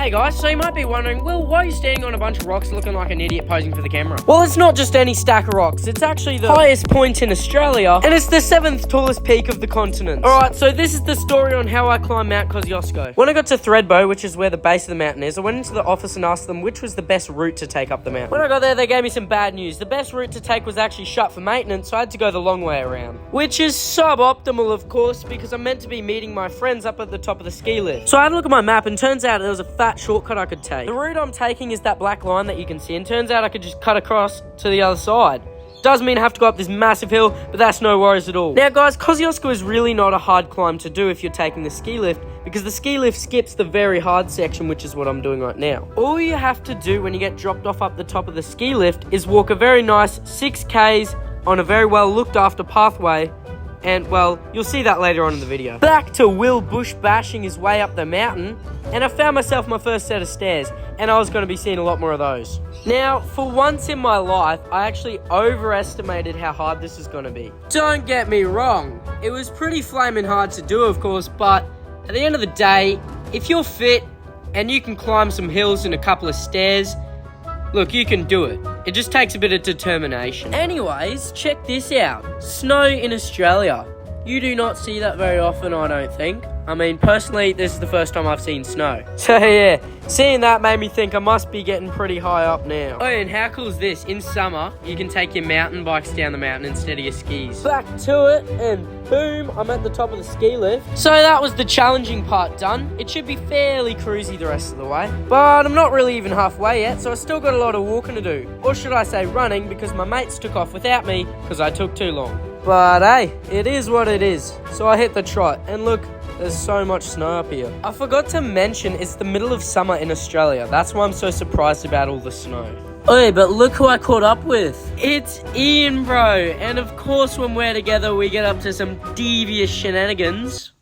Hey guys, so you might be wondering, Will, why are you standing on a bunch of rocks looking like an idiot posing for the camera? Well, it's not just any stack of rocks, it's actually the highest point in Australia, and it's the 7th tallest peak of the continent. Alright, so this is the story on how I climbed Mount KOSCIUSZKO. When I got to Thredbo, which is where the base of the mountain is, I went into the office and asked them which was the best route to take up the mountain. When I got there, they gave me some bad news. The best route to take was actually shut for maintenance, so I had to go the long way around. Which is suboptimal, of course, because I'm meant to be meeting my friends up at the top of the ski lift. So I had a look at my map, and turns out there was a fat shortcut I could take. The route I'm taking is that black line that you can see, and turns out I could just cut across to the other side. Doesn't mean I have to go up this massive hill, but that's no worries at all. Now guys, KOSCIUSZKO is really not a hard climb to do if you're taking the ski lift, because the ski lift skips the very hard section, which is what I'm doing right now. All you have to do when you get dropped off up the top of the ski lift is walk a very nice 6Ks on a very well looked after pathway, and well, you'll see that later on in the video. Back to Will bush bashing his way up the mountain, and I found myself my first set of stairs, and I was going to be seeing a lot more of those. Now, for once in my life, I actually overestimated how hard this is going to be. Don't get me wrong, it was pretty flaming hard to do, of course, but at the end of the day, if you're fit and you can climb some hills and a couple of stairs, look, you can do it. It just takes a bit of determination. Anyways, check this out. Snow in Australia. You do not see that very often, I don't think. I mean, personally, this is the first time I've seen snow. So yeah, seeing that made me think I must be getting pretty high up now. Oh, and how cool is this? In summer, you can take your mountain bikes down the mountain instead of your skis. Back to it, and boom, I'm at the top of the ski lift. So that was the challenging part done. It should be fairly cruisy the rest of the way. But I'm not really even halfway yet, so I still got a lot of walking to do. Or should I say running, because my mates took off without me, because I took too long. But hey, it is what it is. So I hit the trot, and look, there's so much snow up here. I forgot to mention it's the middle of summer in Australia. That's why I'm so surprised about all the snow. Oi, but look who I caught up with. It's Ian, bro. And of course, when we're together, we get up to some devious shenanigans.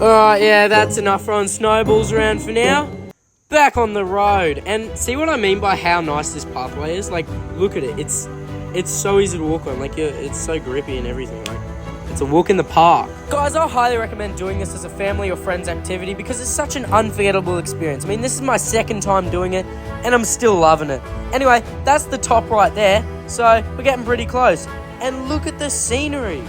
Alright, yeah, that's enough throwing snowballs around for now. Back on the road, and see what I mean by how nice this pathway is? Like, look at it. It's so easy to walk on. Like, it's so grippy and everything. Like, it's a walk in the park. Guys, I highly recommend doing this as a family or friends activity because it's such an unforgettable experience. I mean, this is my second time doing it, and I'm still loving it. Anyway, that's the top right there, so we're getting pretty close. And look at the scenery.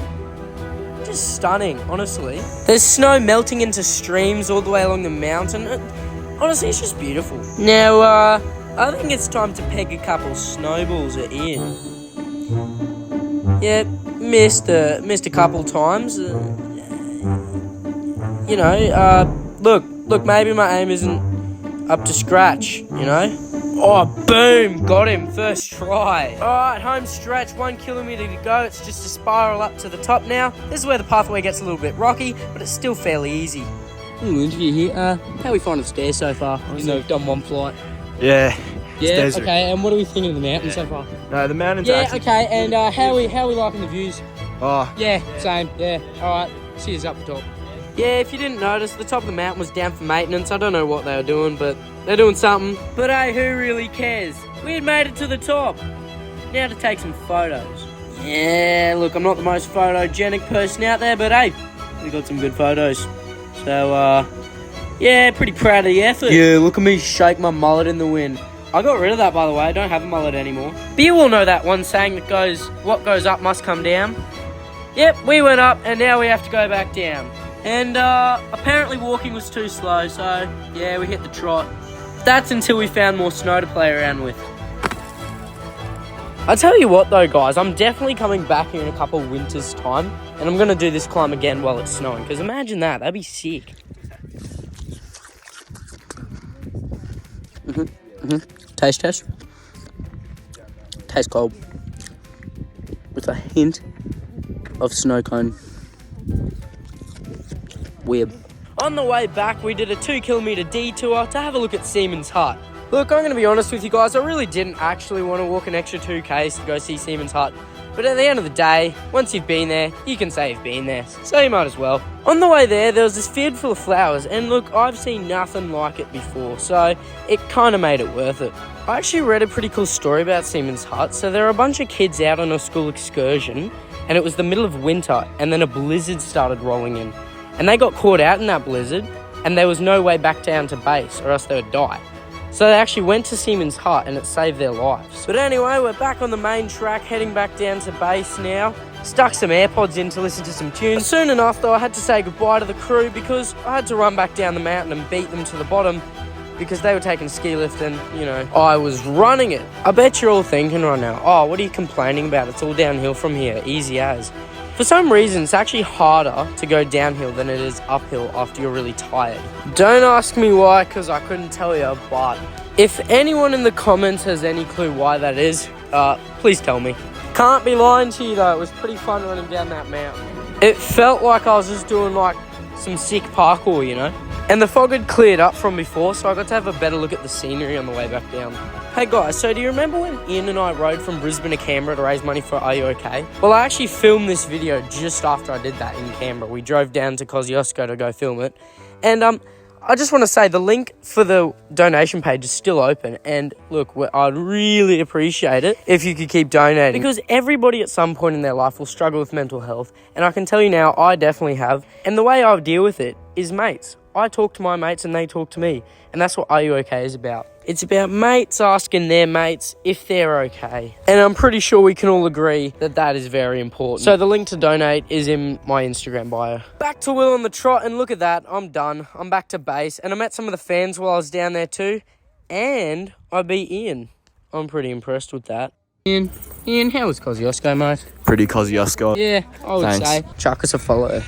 Just stunning, honestly. There's snow melting into streams all the way along the mountain. Honestly, it's just beautiful. Now, I think it's time to peg a couple snowballs at Ian. Yeah, missed a couple times. Look, maybe my aim isn't up to scratch, you know? Oh, boom, got him, first try. Alright, home stretch, 1 kilometre to go. It's just a spiral up to the top now. This is where the pathway gets a little bit rocky, but it's still fairly easy. Little interview here. How are we finding the stairs so far? We've done one flight. Yeah. Yeah. Okay. And what are we thinking of the mountain so far? No, the mountains. Yeah. Okay. And how are we liking the views? Oh. Yeah. Same. Yeah. All right. See you up the top. Yeah. If you didn't notice, the top of the mountain was down for maintenance. I don't know what they were doing, but they're doing something. But hey, who really cares? We had made it to the top. Now to take some photos. Yeah. Look, I'm not the most photogenic person out there, but hey, we got some good photos. So, yeah, pretty proud of the effort. Yeah, look at me shake my mullet in the wind. I got rid of that, by the way. I don't have a mullet anymore. But you all know that one saying that goes, what goes up must come down. Yep, we went up, and now we have to go back down. And, apparently walking was too slow, so, yeah, we hit the trot. That's until we found more snow to play around with. I tell you what, though, guys, I'm definitely coming back here in a couple of winters' time, and I'm going to do this climb again while it's snowing, because imagine that. That'd be sick. Taste test. Tastes cold. With a hint of snow cone. Weird. On the way back, we did a 2 kilometre detour to have a look at Seaman's Hut. Look, I'm going to be honest with you guys, I really didn't actually want to walk an extra 2Ks to go see Seaman's Hut. But at the end of the day, once you've been there, you can say you've been there. So you might as well. On the way there, there was this field full of flowers. And look, I've seen nothing like it before. So it kind of made it worth it. I actually read a pretty cool story about Seaman's Hut. So there are a bunch of kids out on a school excursion, and it was the middle of winter, and then a blizzard started rolling in. And they got caught out in that blizzard, and there was no way back down to base, or else they would die. So they actually went to Seaman's Hut, and it saved their lives. But anyway, we're back on the main track, heading back down to base now. Stuck some AirPods in to listen to some tunes. Soon enough, though, I had to say goodbye to the crew because I had to run back down the mountain and beat them to the bottom because they were taking ski lift and, you know, I was running it. I bet you're all thinking right now, oh, what are you complaining about? It's all downhill from here, easy as. For some reason, it's actually harder to go downhill than it is uphill after you're really tired. Don't ask me why, because I couldn't tell you, but if anyone in the comments has any clue why that is, please tell me. Can't be lying to you though, it was pretty fun running down that mountain. It felt like I was just doing like some sick parkour, you know? And the fog had cleared up from before, so I got to have a better look at the scenery on the way back down. Hey guys, so do you remember when Ian and I rode from Brisbane to Canberra to raise money for Are You OK? Well, I actually filmed this video just after I did that in Canberra. We drove down to KOSCIUSZKO to go film it. And I just want to say the link for the donation page is still open. And look, I'd really appreciate it if you could keep donating. Because everybody at some point in their life will struggle with mental health. And I can tell you now, I definitely have. And the way I deal with it is mates. I talk to my mates and they talk to me. And that's what Are You OK is about. It's about mates asking their mates if they're okay. And I'm pretty sure we can all agree that that is very important. So the link to donate is in my Instagram bio. Back to Will on the trot, and look at that. I'm done. I'm back to base. And I met some of the fans while I was down there too. And I beat Ian. I'm pretty impressed with that. Ian, how was KOSCIUSZKO, mate? Pretty KOSCIUSZKO. Yeah, I would Thanks. say. Chuck us a follow.